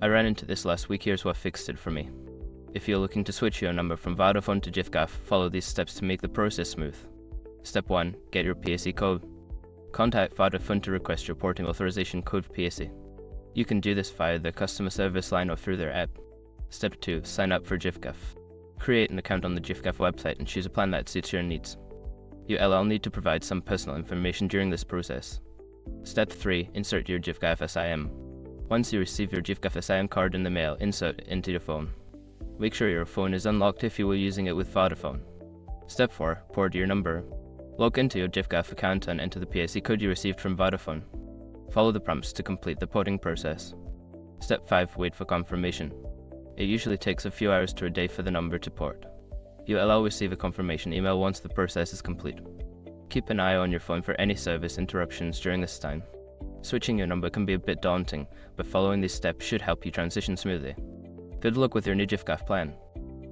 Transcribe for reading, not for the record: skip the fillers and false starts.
I ran into this last week. Here's what fixed it for me. If you're looking to switch your number from Vodafone to Giffgaff, follow these steps to make the process smooth. Step 1. Get your PSE code. Contact Vodafone to request your porting authorization code PSE. You can do this via the customer service line or through their app. Step 2. Sign up for Giffgaff. Create an account on the Giffgaff website and choose a plan that suits your needs. You'll need to provide some personal information during this process. Step 3. Insert your Giffgaff SIM. Once you receive your Giffgaff SIM card in the mail, insert it into your phone. Make sure your phone is unlocked if you were using it with Vodafone. Step 4. Port your number. Log into your Giffgaff account and enter the PSE code you received from Vodafone. Follow the prompts to complete the porting process. Step 5. Wait for confirmation. It usually takes a few hours to a day for the number to port. You'll receive a confirmation email once the process is complete. Keep an eye on your phone for any service interruptions during this time. Switching your number can be a bit daunting, but following these steps should help you transition smoothly. Good luck with your new Giffgaff plan.